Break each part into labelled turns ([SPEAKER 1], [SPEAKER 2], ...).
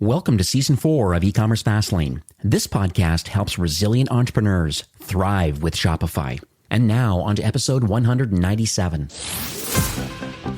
[SPEAKER 1] Welcome to Season 4 of E-commerce Fastlane. This podcast helps resilient entrepreneurs thrive with Shopify. And now on to episode 197.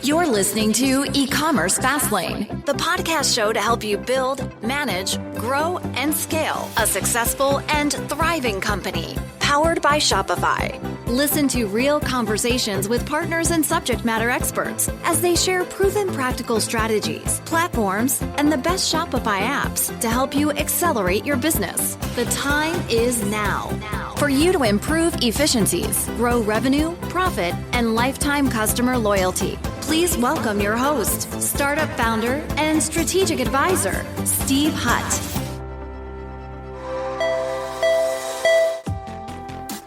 [SPEAKER 2] You're listening to E-commerce Fastlane, the podcast show to help you build, manage, grow, and scale a successful and thriving company, powered by Shopify. Listen to real conversations with partners and subject matter experts as they share proven practical strategies, platforms, and the best Shopify apps to help you accelerate your business. The time is now for you to improve efficiencies, grow revenue, profit, and lifetime customer loyalty. Please welcome your host, startup founder and strategic advisor, Steve Hutt.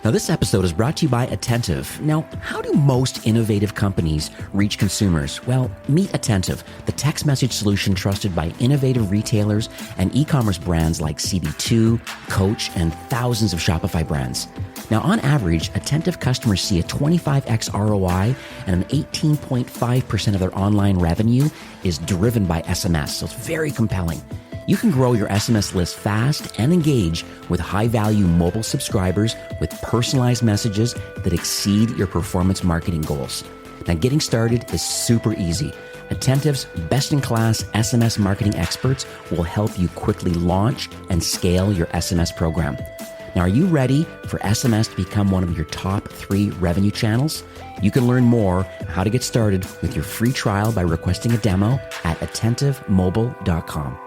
[SPEAKER 1] Now, this episode is brought to you by Attentive. Now, how do most innovative companies reach consumers? Well, meet Attentive, the text message solution trusted by innovative retailers and e-commerce brands like CB2, Coach, and thousands of Shopify brands. Now, on average, Attentive customers see a 25x ROI, and an 18.5% of their online revenue is driven by SMS, so it's very compelling. You can grow your SMS list fast and engage with high-value mobile subscribers with personalized messages that exceed your performance marketing goals. Now, getting started is super easy. Attentive's best-in-class SMS marketing experts will help you quickly launch and scale your SMS program. Now, are you ready for SMS to become one of your top 3 revenue channels? You can learn more how to get started with your free trial by requesting a demo at attentivemobile.com.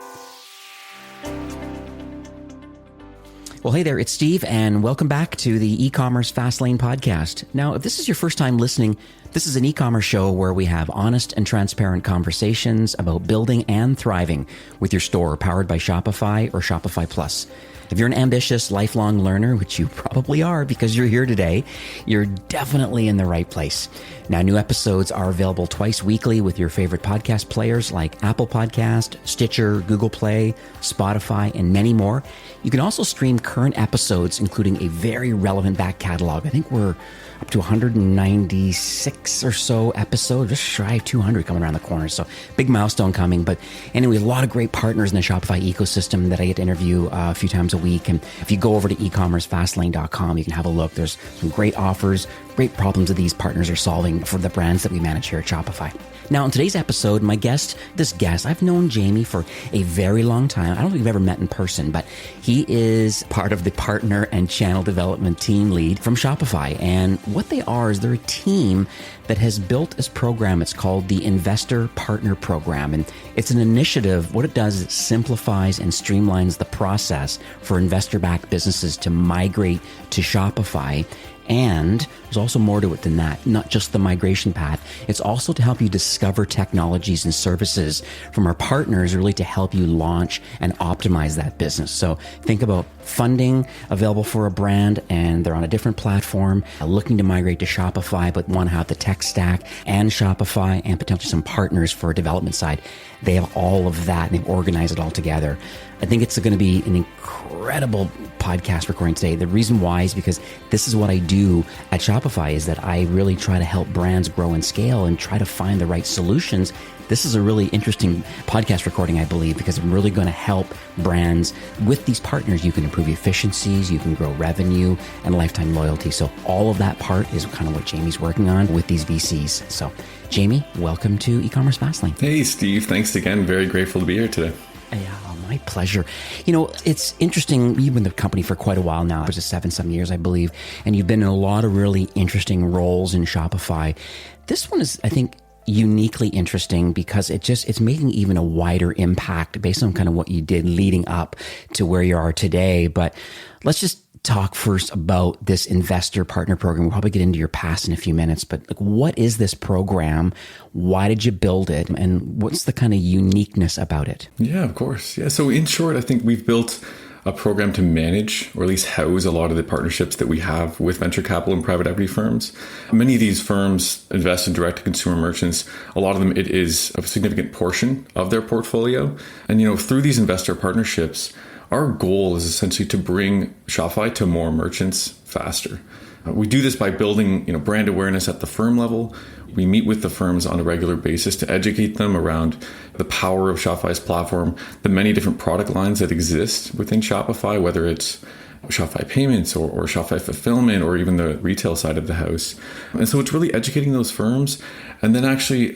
[SPEAKER 1] Well, hey there, it's Steve, and welcome back to the E-commerce Fastlane podcast. Now, if this is your first time listening, this is an e-commerce show where we have honest and transparent conversations about building and thriving with your store powered by Shopify or Shopify Plus. If you're an ambitious, lifelong learner, which you probably are because you're here today, you're definitely in the right place. Now, new episodes are available twice weekly with your favorite podcast players like Apple Podcast, Stitcher, Google Play, Spotify, and many more. You can also stream current episodes, including a very relevant back catalog. I think we're up to 196 or so episodes, just shy of 200 coming around the corner. So big milestone coming. But anyway, a lot of great partners in the Shopify ecosystem that I get to interview a few times a week. And if you go over to ecommercefastlane.com, you can have a look. There's some great offers, great problems that these partners are solving for the brands that we manage here at Shopify. Now, in today's episode, my guest, I've known Jamie for a very long time. I don't think we've ever met in person, but he is part of the partner and channel development team lead from Shopify. And what they are is they're a team that has built this program. It's called the Investor Partner Program. And it's an initiative. What it does is it simplifies and streamlines the process for investor-backed businesses to migrate to Shopify. And there's also more to it than that, not just the migration path. It's also to help you discover technologies and services from our partners, really to help you launch and optimize that business. So think about funding available for a brand and they're on a different platform, looking to migrate to Shopify, but want to have the tech stack and Shopify and potentially some partners for a development side. They have all of that and they've organized it all together. I think it's going to be an incredible podcast recording today. The reason why is because this is what I do at Shopify, is that I really try to help brands grow and scale and try to find the right solutions. This is a really interesting podcast recording, I believe, because I'm really going to help brands with these partners. You can improve efficiencies, you can grow revenue and lifetime loyalty. So all of that part is kind of what Jamie's working on with these VCs. So Jamie, welcome to E-commerce Fastlane.
[SPEAKER 3] Hey, Steve. Thanks again. Very grateful to be here today.
[SPEAKER 1] Yeah, my pleasure. You know, it's interesting. You've been with the company for quite a while now. It was 7 years, I believe. And you've been in a lot of really interesting roles in Shopify. This one is, I think, uniquely interesting because it's making even a wider impact based on kind of what you did leading up to where you are today. But let's just talk first about this investor partner program. We'll probably get into your past in a few minutes, but like, what is this program? Why did you build it? And what's the kind of uniqueness about it?
[SPEAKER 3] Yeah, of course. Yeah. So in short, I think we've built a program to manage or at least house a lot of the partnerships that we have with venture capital and private equity firms. Many of these firms invest in direct to consumer merchants. A lot of them, it is a significant portion of their portfolio. And, through these investor partnerships, our goal is essentially to bring Shopify to more merchants faster. We do this by building, brand awareness at the firm level. We meet with the firms on a regular basis to educate them around the power of Shopify's platform, the many different product lines that exist within Shopify, whether it's Shopify payments or Shopify fulfillment or even the retail side of the house. And so it's really educating those firms and then actually,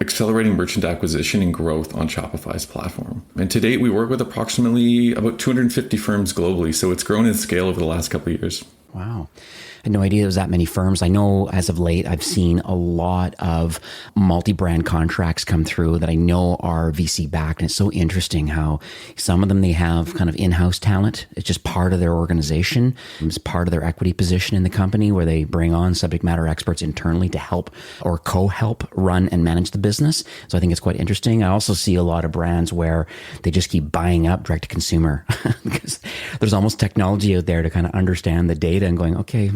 [SPEAKER 3] accelerating merchant acquisition and growth on Shopify's platform. And to date, we work with approximately about 250 firms globally. So it's grown in scale over the last couple of years.
[SPEAKER 1] Wow. I had no idea there was that many firms. I know as of late, I've seen a lot of multi-brand contracts come through that I know are VC backed. And it's so interesting how some of them, they have kind of in-house talent. It's just part of their organization. It's part of their equity position in the company where they bring on subject matter experts internally to help or co-help run and manage the business. So I think it's quite interesting. I also see a lot of brands where they just keep buying up direct to consumer because there's almost technology out there to kind of understand the data and going, okay,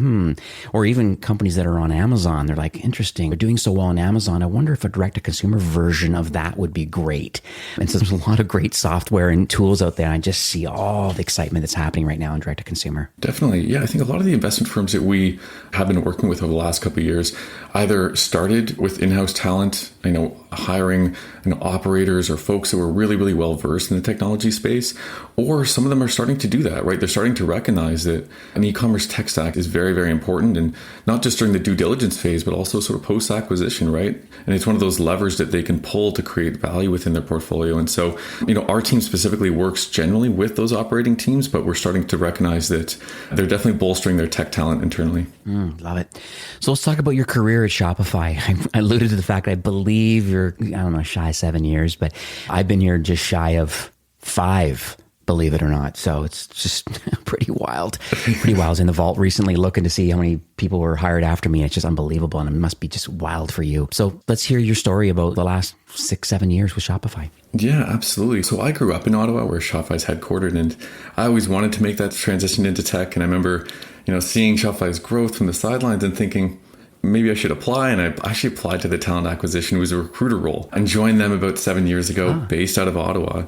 [SPEAKER 1] or even companies that are on Amazon, they're like, interesting, they're doing so well on Amazon. I wonder if a direct-to-consumer version of that would be great. And so there's a lot of great software and tools out there. I just see all the excitement that's happening right now in direct-to-consumer. Definitely.
[SPEAKER 3] Yeah, I think a lot of the investment firms that we have been working with over the last couple of years either started with in-house talent, hiring operators or folks who were really, really well versed in the technology space, or some of them are starting to do that, right? They're starting to recognize that an e-commerce tech stack is very, very important, and not just during the due diligence phase, but also sort of post-acquisition, right? And it's one of those levers that they can pull to create value within their portfolio. And so, our team specifically works generally with those operating teams, but we're starting to recognize that they're definitely bolstering their tech talent internally.
[SPEAKER 1] Love it. So let's talk about your career at Shopify. I alluded to the fact I believe you're, shy 7 years, but I've been here just shy of 5, believe it or not. So it's just pretty wild. Pretty wild. I was in the vault recently looking to see how many people were hired after me. It's just unbelievable. And it must be just wild for you. So let's hear your story about the last 6-7 years with Shopify.
[SPEAKER 3] Yeah, absolutely. So I grew up in Ottawa where Shopify's headquartered, and I always wanted to make that transition into tech. And I remember, seeing Shopify's growth from the sidelines and thinking, maybe I should apply. And I actually applied to the talent acquisition. It was a recruiter role and joined them about 7 years ago, based out of Ottawa.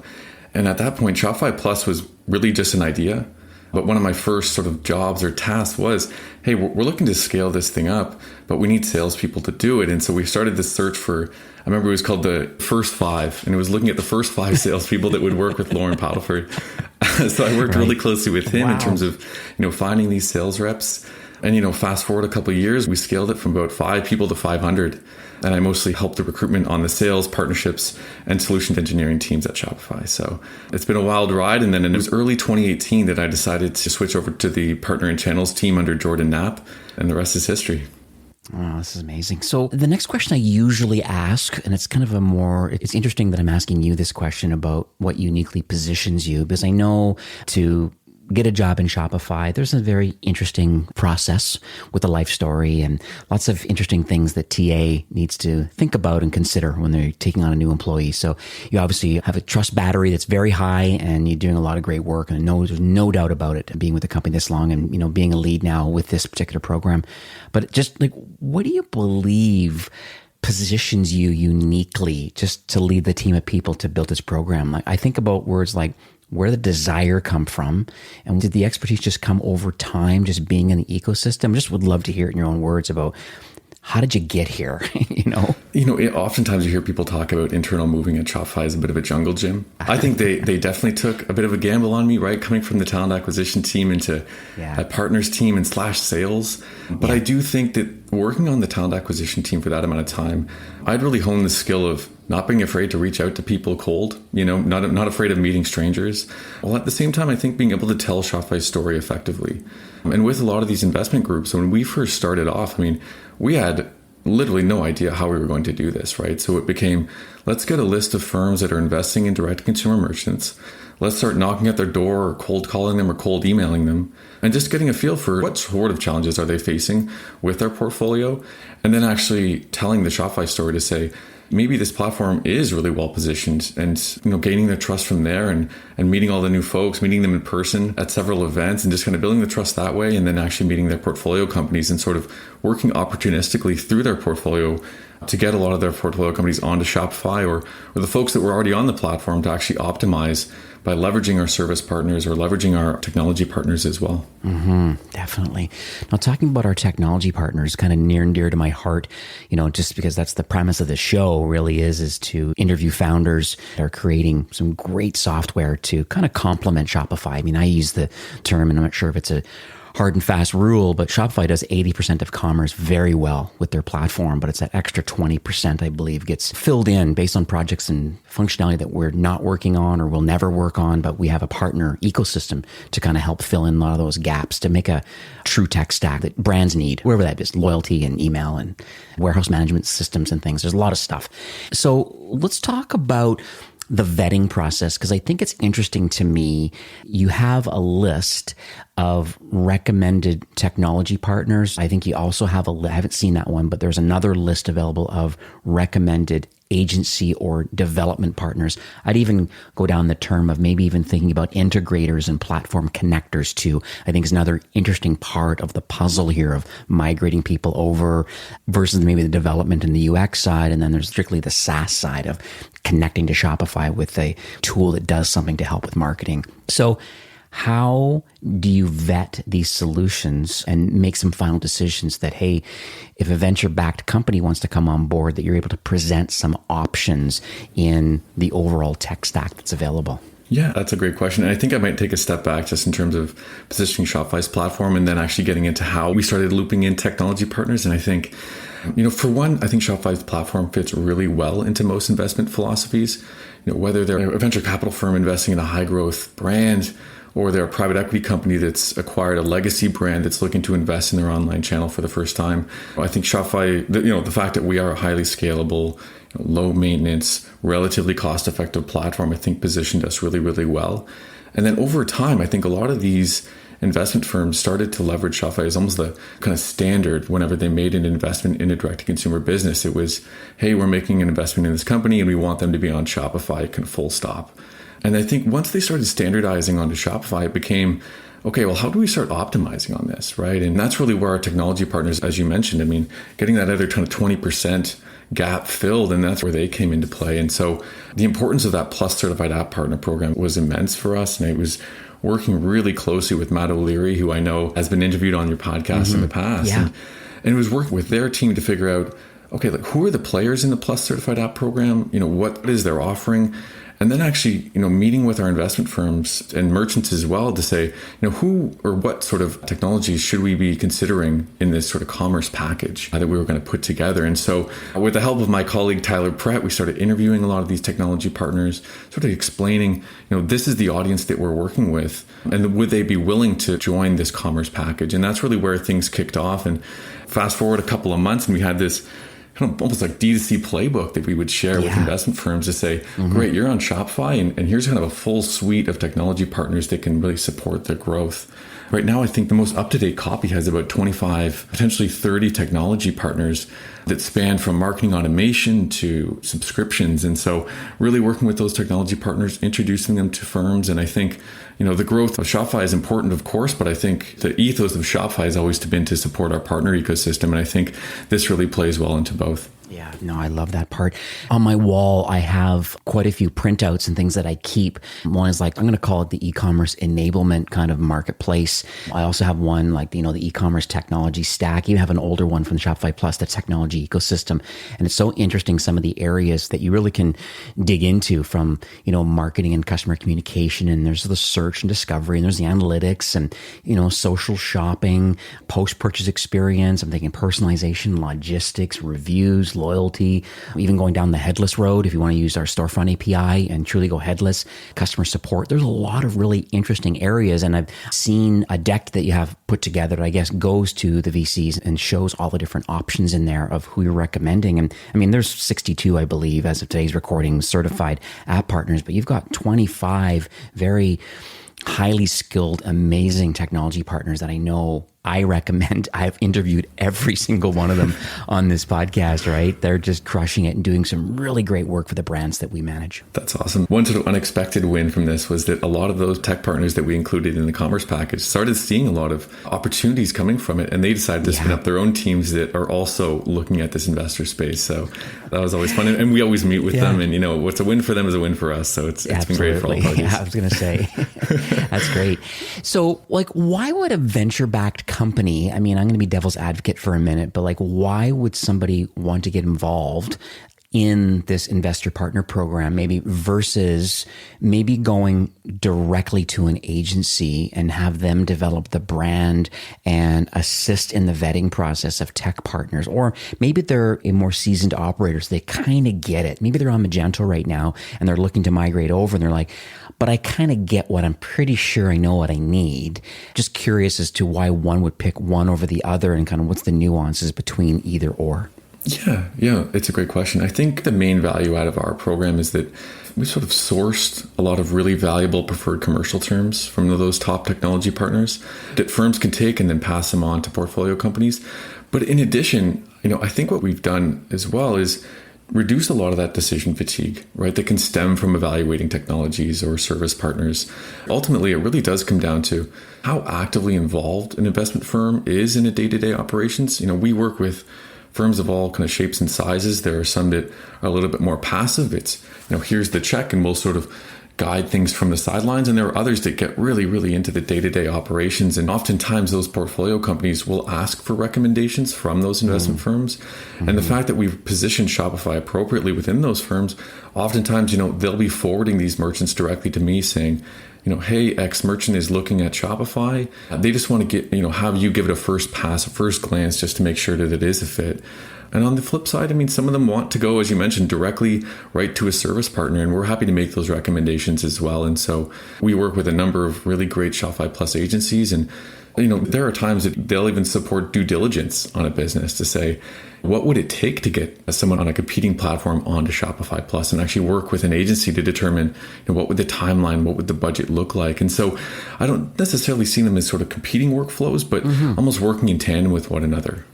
[SPEAKER 3] And at that point, Shopify Plus was really just an idea. But one of my first sort of jobs or tasks was, hey, we're looking to scale this thing up, but we need salespeople to do it. And so we started this search for, I remember it was called the First 5, and it was looking at the first 5 salespeople that would work with Lauren Paddleford. So I worked really closely with him in terms of, finding these sales reps. And, fast forward a couple of years, we scaled it from about 5 people to 500. And I mostly helped the recruitment on the sales, partnerships, and solution engineering teams at Shopify. So it's been a wild ride. And then it was early 2018 that I decided to switch over to the partner and channels team under Jordan Knapp. And the rest is history.
[SPEAKER 1] Oh, this is amazing. So the next question I usually ask, and it's kind of it's interesting that I'm asking you this question about what uniquely positions you, because I know to get a job in Shopify, there's a very interesting process with a life story and lots of interesting things that TA needs to think about and consider when they're taking on a new employee. So you obviously have a trust battery that's very high and you're doing a lot of great work, and there's no doubt about it, being with the company this long and, being a lead now with this particular program. But just like, what do you believe positions you uniquely just to lead the team of people to build this program? Like, I think about words like, where did the desire come from? And did the expertise just come over time, just being in the ecosystem? Just would love to hear it in your own words about how did you get here?
[SPEAKER 3] Oftentimes you hear people talk about internal moving at Shopify as a bit of a jungle gym. I think they definitely took a bit of a gamble on me, right? Coming from the talent acquisition team into a partners team and / sales. But I do think that working on the talent acquisition team for that amount of time, I'd really honed the skill of not being afraid to reach out to people cold, not afraid of meeting strangers. While at the same time, I think being able to tell Shopify's story effectively. And with a lot of these investment groups, when we first started off, we had literally no idea how we were going to do this, right? So it became, let's get a list of firms that are investing in direct-to-consumer merchants. Let's start knocking at their door or cold calling them or cold emailing them and just getting a feel for what sort of challenges are they facing with their portfolio. And then actually telling the Shopify story to say, maybe this platform is really well positioned, and gaining their trust from there and meeting all the new folks, meeting them in person at several events and just kind of building the trust that way, and then actually meeting their portfolio companies and sort of working opportunistically through their portfolio to get a lot of their portfolio companies onto Shopify, or the folks that were already on the platform to actually optimize by leveraging our service partners or leveraging our technology partners as well.
[SPEAKER 1] Definitely. Now, talking about our technology partners, kind of near and dear to my heart, just because that's the premise of the show really is to interview founders that are creating some great software to kind of complement Shopify. I mean, I use the term, and I'm not sure if it's a hard and fast rule, but Shopify does 80% of commerce very well with their platform, but it's that extra 20%, I believe, gets filled in based on projects and functionality that we're not working on or will never work on, but we have a partner ecosystem to kind of help fill in a lot of those gaps to make a true tech stack that brands need, wherever that is, loyalty and email and warehouse management systems and things. There's a lot of stuff. So let's talk about the vetting process, because I think it's interesting to me. You have a list of recommended technology partners. I think you also have I haven't seen that one, but there's another list available of recommended agency or development partners. I'd even go down the term of maybe even thinking about integrators and platform connectors too. I think is another interesting part of the puzzle here of migrating people over versus maybe the development in the UX side. And then there's strictly the SaaS side of connecting to Shopify with a tool that does something to help with marketing. So how do you vet these solutions and make some final decisions that, hey, if a venture-backed company wants to come on board, that you're able to present some options in the overall tech stack that's available?
[SPEAKER 3] Yeah, that's a great question. And I think I might take a step back just in terms of positioning Shopify's platform and then actually getting into how we started looping in technology partners. And I think, for one, I think Shopify's platform fits really well into most investment philosophies. Whether they're a venture capital firm investing in a high growth brand, or they're a private equity company that's acquired a legacy brand that's looking to invest in their online channel for the first time. I think Shopify, the fact that we are a highly scalable, low maintenance, relatively cost effective platform, I think positioned us really, really well. And then over time, I think a lot of these investment firms started to leverage Shopify as almost the kind of standard whenever they made an investment in a direct-to-consumer business. It was, hey, we're making an investment in this company and we want them to be on Shopify, kind of full stop. And I think once they started standardizing onto Shopify, it became, okay, well, how do we start optimizing on this, right? And that's really where our technology partners, as you mentioned, getting that other kind of 20% gap filled, and that's where they came into play. And so the importance of that Plus Certified App Partner program was immense for us. And it was working really closely with Matt O'Leary, who I know has been interviewed on your podcast in the past.
[SPEAKER 1] Yeah.
[SPEAKER 3] And it was working with their team to figure out, okay, who are the players in the Plus Certified App program? What is their offering? And then actually, meeting with our investment firms and merchants as well to say, who or what sort of technologies should we be considering in this sort of commerce package that we were going to put together. And so with the help of my colleague, Tyler Pratt, we started interviewing a lot of these technology partners, sort of explaining, this is the audience that we're working with, and would they be willing to join this commerce package? And that's really where things kicked off. And fast forward a couple of months, and we had this kind of almost like D2C playbook that we would share with investment firms to say, great, you're on Shopify, and here's kind of a full suite of technology partners that can really support their growth. Right now, I think the most up-to-date copy has about 25, potentially 30 technology partners that span from marketing automation to subscriptions. And so really working with those technology partners, introducing them to firms. And I think, the growth of Shopify is important, of course, but I think the ethos of Shopify has always been to support our partner ecosystem. And I think this really plays well into both.
[SPEAKER 1] Yeah, no, I love that part. On my wall, I have quite a few printouts and things that I keep. One is I'm going to call it the e-commerce enablement kind of marketplace. I also have one the e-commerce technology stack. You have an older one from the Shopify Plus, the technology ecosystem. And it's so interesting, some of the areas that you really can dig into from, marketing and customer communication. And there's the search and discovery, and there's the analytics and, social shopping, post-purchase experience. I'm thinking personalization, logistics, reviews, loyalty, even going down the headless road if you want to use our storefront API and truly go headless, customer support. There's a lot of really interesting areas. And I've seen a deck that you have put together that I guess goes to the VCs and shows all the different options in there of who you're recommending. And there's 62, I believe, as of today's recording, certified app partners, but you've got 25 very highly skilled, amazing technology partners that I know I recommend. I've interviewed every single one of them on this podcast, right? They're just crushing it and doing some really great work for the brands that we manage.
[SPEAKER 3] That's awesome. One sort of unexpected win from this was that a lot of those tech partners that we included in the commerce package started seeing a lot of opportunities coming from it, and they decided to spin up their own teams that are also looking at this investor space. So that was always fun. And we always meet with them, and what's a win for them is a win for us. So it's been great for all parties.
[SPEAKER 1] Yeah, I was going to say, that's great. So why would a venture-backed company, I mean, I'm going to be devil's advocate for a minute, but why would somebody want to get involved in this investor partner program maybe versus maybe going directly to an agency and have them develop the brand and assist in the vetting process of tech partners? Or maybe they're a more seasoned operator, so they kind of get it. Maybe they're on Magento right now and they're looking to migrate over and they're like, but I kind of get what I'm pretty sure I know what I need. Just curious as to why one would pick one over the other and kind of what's the nuances between either or.
[SPEAKER 3] Yeah, it's a great question. I think the main value out of our program is that we sort of sourced a lot of really valuable preferred commercial terms from those top technology partners that firms can take and then pass them on to portfolio companies. But in addition, I think what we've done as well is reduce a lot of that decision fatigue, right? That can stem from evaluating technologies or service partners. Ultimately, it really does come down to how actively involved an investment firm is in a day-to-day operations. We work with firms of all kind of shapes and sizes. There are some that are a little bit more passive. It's, here's the check and we'll sort of guide things from the sidelines. And there are others that get really, really into the day-to-day operations. And oftentimes those portfolio companies will ask for recommendations from those investment firms. And the fact that we've positioned Shopify appropriately within those firms, oftentimes, they'll be forwarding these merchants directly to me saying, hey, X merchant is looking at Shopify. They just want to get, have you give it a first pass, a first glance, just to make sure that it is a fit. And on the flip side, some of them want to go, as you mentioned, directly right to a service partner, and we're happy to make those recommendations as well. And so we work with a number of really great Shopify Plus agencies, and there are times that they'll even support due diligence on a business to say, what would it take to get someone on a competing platform onto Shopify Plus, and actually work with an agency to determine what would the timeline, what would the budget look like. And so I don't necessarily see them as sort of competing workflows, but almost working in tandem with one another.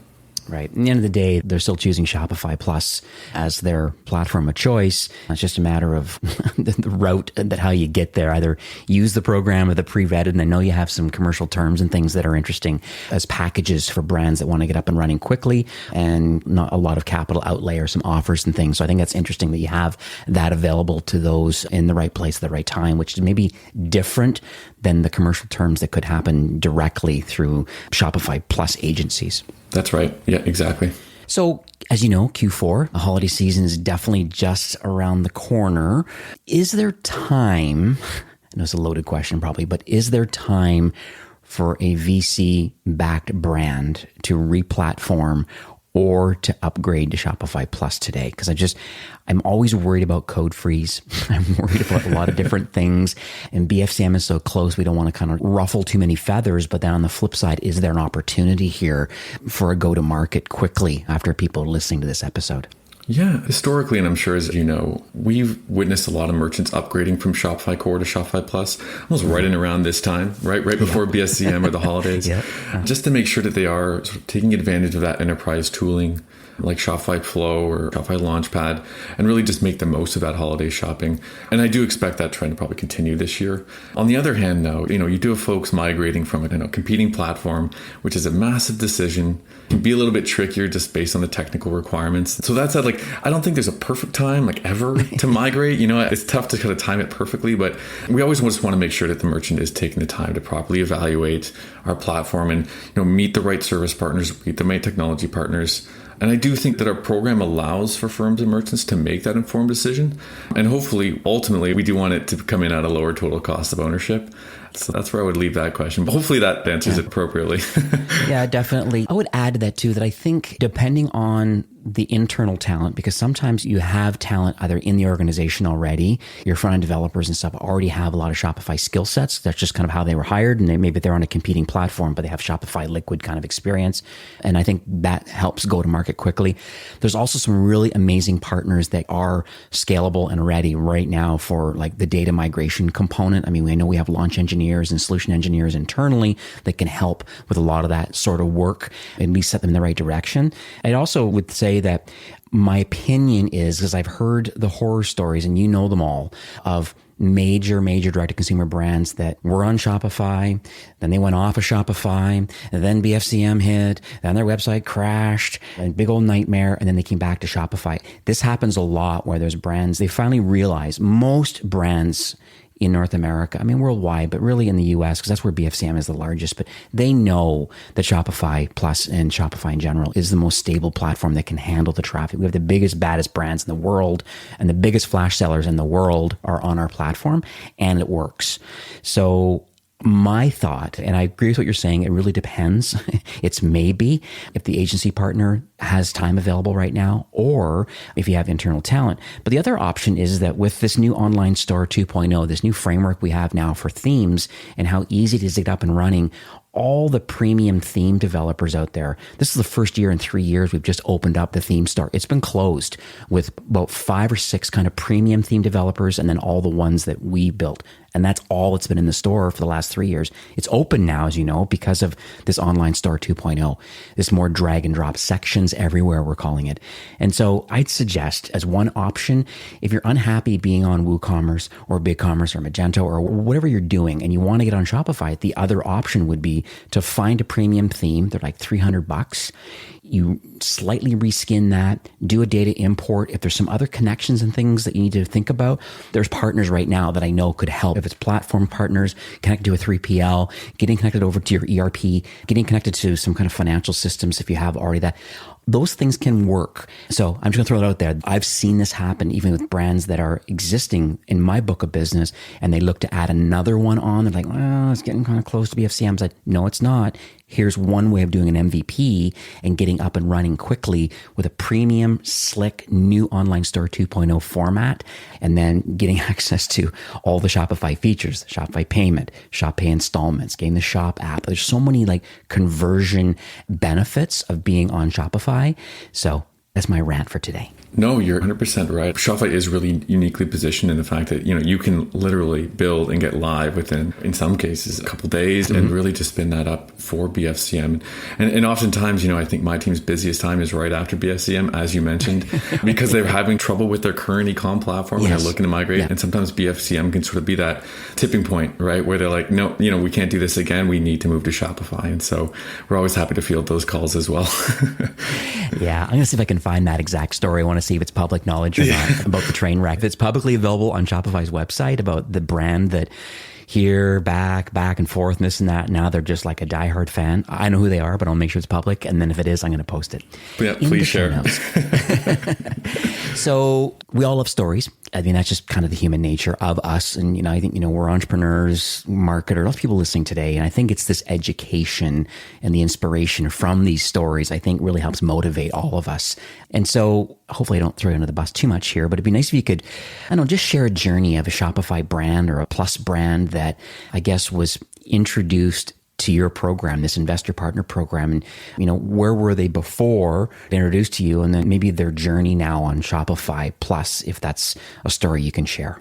[SPEAKER 1] Right. At the end of the day, they're still choosing Shopify Plus as their platform of choice. It's just a matter of the route that how you get there. Either use the program or the pre-vetted, and I know you have some commercial terms and things that are interesting as packages for brands that want to get up and running quickly and not a lot of capital outlay or some offers and things. So I think that's interesting that you have that available to those in the right place at the right time, which is maybe different than the commercial terms that could happen directly through Shopify Plus agencies.
[SPEAKER 3] That's right. Yeah, exactly.
[SPEAKER 1] So, as you know, Q4, the holiday season is definitely just around the corner. Is there time, I know it's a loaded question probably, but is there time for a VC-backed brand to re-platform or to upgrade to Shopify Plus today? Because I'm always worried about code freeze. I'm worried about a lot of different things. And BFCM is so close, we don't want to kind of ruffle too many feathers. But then on the flip side, is there an opportunity here for a go-to-market quickly after people are listening to this episode?
[SPEAKER 3] Yeah, historically, and I'm sure as you know, we've witnessed a lot of merchants upgrading from Shopify Core to Shopify Plus, almost right in around this time, right before BSCM or the holidays, just to make sure that they are sort of taking advantage of that enterprise tooling like Shopify Flow or Shopify Launchpad, and really just make the most of that holiday shopping. And I do expect that trend to probably continue this year. On the other hand, though, you do have folks migrating from a competing platform, which is a massive decision, can be a little bit trickier just based on the technical requirements. So that said, I don't think there's a perfect time ever to migrate. It's tough to kind of time it perfectly, but we always just want to make sure that the merchant is taking the time to properly evaluate our platform and meet the right service partners, meet the right technology partners. And I do think that our program allows for firms and merchants to make that informed decision. And hopefully, ultimately, we do want it to come in at a lower total cost of ownership. So that's where I would leave that question. But hopefully that answers it appropriately.
[SPEAKER 1] Yeah, definitely. I would add to that too, that I think depending on the internal talent, because sometimes you have talent either in the organization already, your front end developers and stuff already have a lot of Shopify skill sets. That's just kind of how they were hired. And maybe they're on a competing platform, but they have Shopify liquid kind of experience. And I think that helps go to market quickly. There's also some really amazing partners that are scalable and ready right now for like the data migration component. I mean, we know we have launch engineers and solution engineers internally that can help with a lot of that sort of work, at least set them in the right direction. I also would say that my opinion is, because I've heard the horror stories, and you know them all, of major direct-to-consumer brands that were on Shopify, then they went off of Shopify, and then BFCM hit, then their website crashed, and big old nightmare, and then they came back to Shopify. This happens a lot where there's brands, they finally realize, most brands in North America, I mean worldwide, but really in the US, because that's where BFCM is the largest, but they know that Shopify Plus and Shopify in general is the most stable platform that can handle the traffic. We have the biggest, baddest brands in the world, and the biggest flash sellers in the world are on our platform, and it works. So my thought, and I agree with what you're saying, it really depends. It's maybe if the agency partner has time available right now, or if you have internal talent. But the other option is that with this new online store 2.0, this new framework we have now for themes and how easy it is to get up and running, all the premium theme developers out there. This is the first year in 3 years we've just opened up the theme store. It's been closed with about 5 or 6 kind of premium theme developers, and then all the ones that we built. And that's all that's been in the store for the last 3 years. It's open now, as you know, because of this online store 2.0, this more drag and drop sections everywhere, we're calling it. And so I'd suggest as one option, if you're unhappy being on WooCommerce or BigCommerce or Magento or whatever you're doing, and you want to get on Shopify, the other option would be to find a premium theme. They're like $300. You slightly reskin that, do a data import. If there's some other connections and things that you need to think about, there's partners right now that I know could help. If it's platform partners, connected to a 3PL, getting connected over to your ERP, getting connected to some kind of financial systems if you have already that. Those things can work. So I'm just going to throw it out there. I've seen this happen even with brands that are existing in my book of business, and they look to add another one on. They're like, well, it's getting kind of close to BFCM. I was like, no, it's not. Here's one way of doing an MVP and getting up and running quickly with a premium, slick, new online store 2.0 format, and then getting access to all the Shopify features, Shopify payment, Shop Pay installments, getting the Shop app. There's so many like conversion benefits of being on Shopify. So that's my rant for today.
[SPEAKER 3] No, you're 100% right. Shopify is really uniquely positioned in the fact that, you can literally build and get live within, in some cases, a couple of days, and really to spin that up for BFCM. And oftentimes, I think my team's busiest time is right after BFCM, as you mentioned, because they're having trouble with their current e-com platform and they're looking to migrate. Yeah. And sometimes BFCM can sort of be that tipping point, right? Where they're like, no, we can't do this again. We need to move to Shopify. And so we're always happy to field those calls as well.
[SPEAKER 1] Yeah, I'm going to see if I can find that exact story. I want to see if it's public knowledge or not about the train wreck. If it's publicly available on Shopify's website about the brand that here, back and forth, and this and that. Now they're just like a diehard fan. I know who they are, but I'll make sure it's public. And then if it is, I'm going to post it.
[SPEAKER 3] Yeah, please share.
[SPEAKER 1] So we all love stories. I mean, that's just kind of the human nature of us. And, I think, we're entrepreneurs, marketers, lots of people listening today. And I think it's this education and the inspiration from these stories, I think really helps motivate all of us. And so hopefully I don't throw you under the bus too much here, but it'd be nice if you could, just share a journey of a Shopify brand or a Plus brand that I guess was introduced to your program, this investor partner program, and where were they before they introduced to you, and then maybe their journey now on Shopify Plus, if that's a story you can share.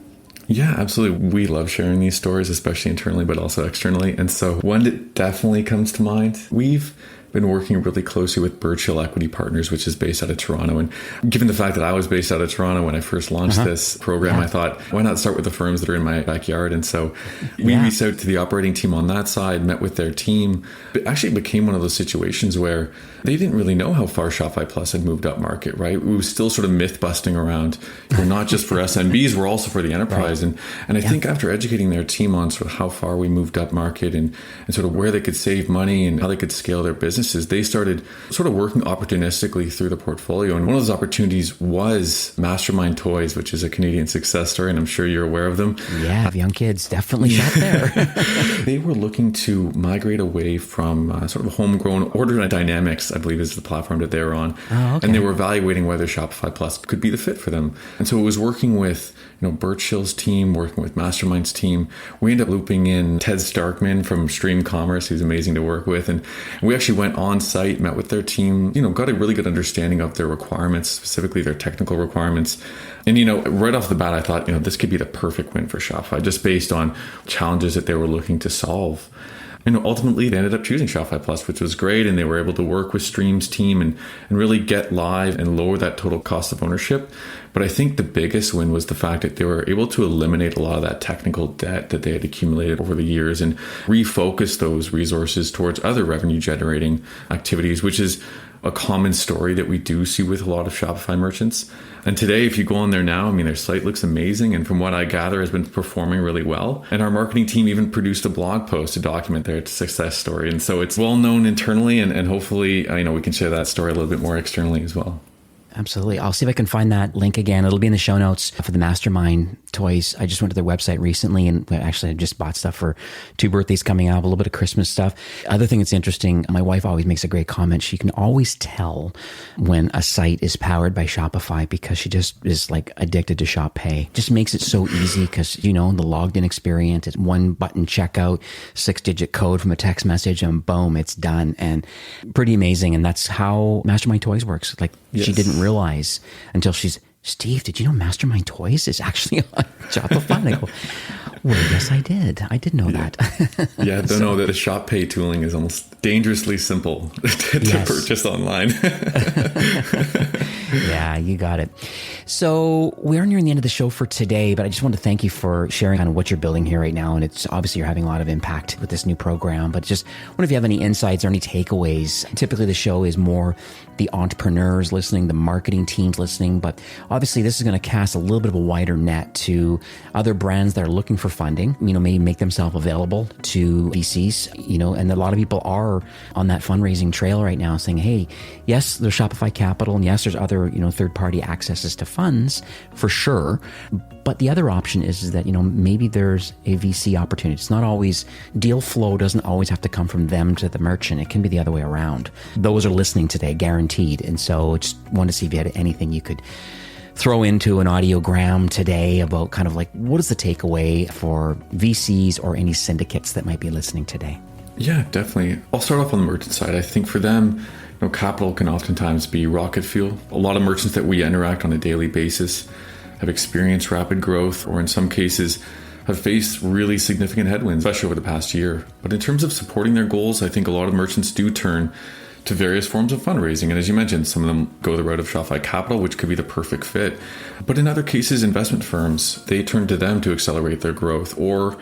[SPEAKER 3] Yeah, absolutely. We love sharing these stories, especially internally, but also externally. And so one that definitely comes to mind, we've been working really closely with Birchill Equity Partners, which is based out of Toronto. And given the fact that I was based out of Toronto when I first launched this program, I thought, why not start with the firms that are in my backyard? And so we reached out to the operating team on that side, met with their team. It actually became one of those situations where they didn't really know how far Shopify Plus had moved up market, right? We were still sort of myth busting around. We're not just for SMBs, we're also for the enterprise. Right. And I think after educating their team on sort of how far we moved up market and sort of where they could save money and how they could scale their business, businesses, they started sort of working opportunistically through the portfolio. And one of those opportunities was Mastermind Toys, which is a Canadian success story, and I'm sure you're aware of them.
[SPEAKER 1] Yeah, young kids definitely shop there.
[SPEAKER 3] They were looking to migrate away from sort of homegrown Order Dynamics, I believe is the platform that they were on.
[SPEAKER 1] Oh, okay.
[SPEAKER 3] And they were evaluating whether Shopify Plus could be the fit for them. And so it was working with Bert Schill's team, working with Mastermind's team. We ended up looping in Ted Starkman from Stream Commerce, who's amazing to work with. And we actually went on site, met with their team, got a really good understanding of their requirements, specifically their technical requirements. And, right off the bat, I thought, this could be the perfect win for Shopify, just based on challenges that they were looking to solve. And ultimately, they ended up choosing Shopify Plus, which was great. And they were able to work with Stream's team and really get live and lower that total cost of ownership. But I think the biggest win was the fact that they were able to eliminate a lot of that technical debt that they had accumulated over the years and refocus those resources towards other revenue generating activities, which is a common story that we do see with a lot of Shopify merchants. And today, if you go on there now, their site looks amazing. And from what I gather, has been performing really well. And our marketing team even produced a blog post to document their success story. And so it's well known internally, and hopefully, we can share that story a little bit more externally as well.
[SPEAKER 1] Absolutely. I'll see if I can find that link again. It'll be in the show notes for the Mastermind Toys. I just went to their website recently, and actually I just bought stuff for 2 birthdays coming up, a little bit of Christmas stuff. Other thing that's interesting, my wife always makes a great comment. She can always tell when a site is powered by Shopify because she just is like addicted to Shop Pay. Just makes it so easy because, the logged in experience, it's one button checkout, 6-digit code from a text message, and boom, it's done. And pretty amazing. And that's how Mastermind Toys works. Like, yes. She didn't realize until Steve, did you know Mastermind Toys is actually on Shopify? And I go, well, yes, I did. I did know that.
[SPEAKER 3] Yeah, don't know that the Shop Pay tooling is almost dangerously simple to purchase online.
[SPEAKER 1] Yeah, you got it. So we're nearing the end of the show for today, but I just want to thank you for sharing kind of what you're building here right now. And it's obviously you're having a lot of impact with this new program, but just wonder if you have any insights or any takeaways. Typically the show is more the entrepreneurs listening, the marketing teams listening, but obviously this is going to cast a little bit of a wider net to other brands that are looking for funding, maybe make themselves available to VCs, and a lot of people are on that fundraising trail right now saying, hey, yes, there's Shopify Capital, and yes, there's other, third-party accesses to funds for sure. But the other option is that, maybe there's a VC opportunity. It's not always, deal flow doesn't always have to come from them to the merchant. It can be the other way around. Those are listening today, guaranteed. And so just wanted to see if you had anything you could throw into an audiogram today about kind of like, what is the takeaway for VCs or any syndicates that might be listening today?
[SPEAKER 3] Yeah, definitely. I'll start off on the merchant side. I think for them, capital can oftentimes be rocket fuel. A lot of merchants that we interact on a daily basis have experienced rapid growth, or in some cases have faced really significant headwinds, especially over the past year. But in terms of supporting their goals, I think a lot of merchants do turn to various forms of fundraising. And as you mentioned, some of them go the route of Shopify Capital, which could be the perfect fit. But in other cases, investment firms, they turn to them to accelerate their growth or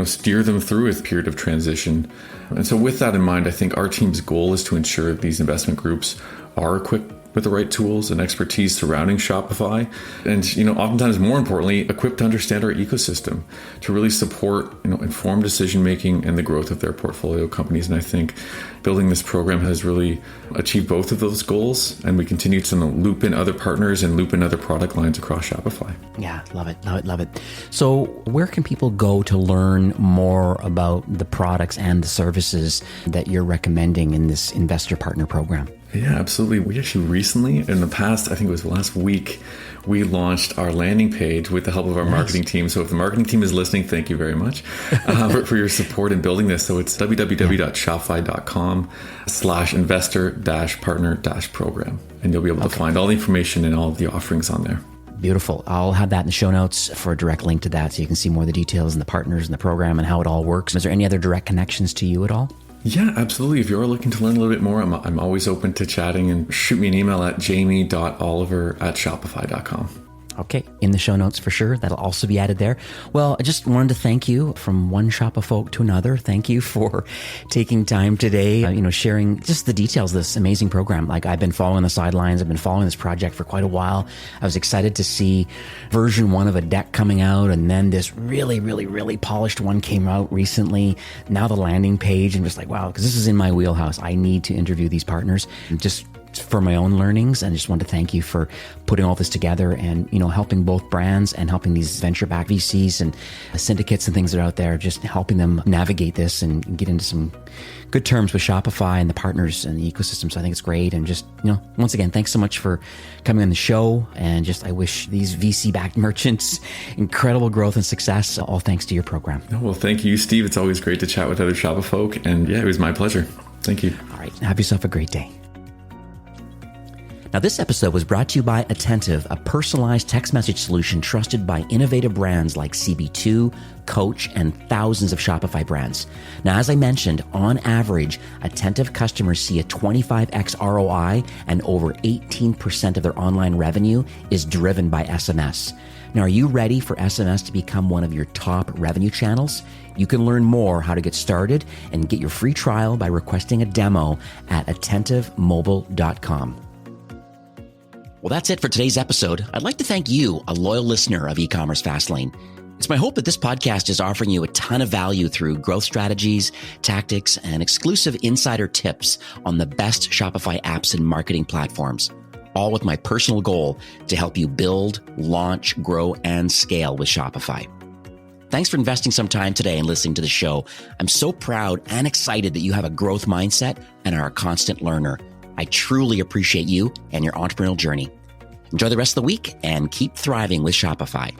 [SPEAKER 3] steer them through a period of transition. And so with that in mind, I think our team's goal is to ensure that these investment groups are equipped with the right tools and expertise surrounding Shopify. And, oftentimes more importantly, equipped to understand our ecosystem to really support, informed decision-making and the growth of their portfolio companies. And I think building this program has really achieved both of those goals. And we continue to loop in other partners and loop in other product lines across Shopify.
[SPEAKER 1] Yeah, love it. So where can people go to learn more about the products and the services that you're recommending in this investor partner program?
[SPEAKER 3] Yeah, absolutely. We actually recently, in the past, I think it was last week, we launched our landing page with the help of our marketing team. So if the marketing team is listening, thank you very much for your support in building this. So it's www.shopify.com/investor-partner-program. And you'll be able to find all the information and all of the offerings on there.
[SPEAKER 1] Beautiful. I'll have that in the show notes for a direct link to that so you can see more of the details and the partners and the program and how it all works. Is there any other direct connections to you at all?
[SPEAKER 3] Yeah, absolutely. If you're looking to learn a little bit more, I'm always open to chatting, and shoot me an email at jamie.oliver@shopify.com.
[SPEAKER 1] Okay, in the show notes for sure. That'll also be added there. Well, I just wanted to thank you from one Shopify to another. Thank you for taking time today, sharing just the details of this amazing program. Like, I've been following the sidelines. I've been following this project for quite a while. I was excited to see version 1 of a deck coming out, and then this really, really, really polished one came out recently. Now the landing page, and just like, wow, because this is in my wheelhouse. I need to interview these partners, and just for my own learnings. And I just want to thank you for putting all this together and, helping both brands and helping these venture-backed VCs and syndicates and things that are out there, just helping them navigate this and get into some good terms with Shopify and the partners and the ecosystem. So I think it's great. And just, once again, thanks so much for coming on the show. And just, I wish these VC-backed merchants incredible growth and success, all thanks to your program.
[SPEAKER 3] Well, thank you, Steve. It's always great to chat with other Shopify folk. And yeah, it was my pleasure. Thank you.
[SPEAKER 1] All right. Have yourself a great day. Now, this episode was brought to you by Attentive, a personalized text message solution trusted by innovative brands like CB2, Coach, and thousands of Shopify brands. Now, as I mentioned, on average, Attentive customers see a 25x ROI, and over 18% of their online revenue is driven by SMS. Now, are you ready for SMS to become one of your top revenue channels? You can learn more how to get started and get your free trial by requesting a demo at attentivemobile.com. Well, that's it for today's episode. I'd like to thank you, a loyal listener of E-commerce Fastlane. It's my hope that this podcast is offering you a ton of value through growth strategies, tactics, and exclusive insider tips on the best Shopify apps and marketing platforms, all with my personal goal to help you build, launch, grow, and scale with Shopify. Thanks for investing some time today and listening to the show. I'm so proud and excited that you have a growth mindset and are a constant learner. I truly appreciate you and your entrepreneurial journey. Enjoy the rest of the week and keep thriving with Shopify.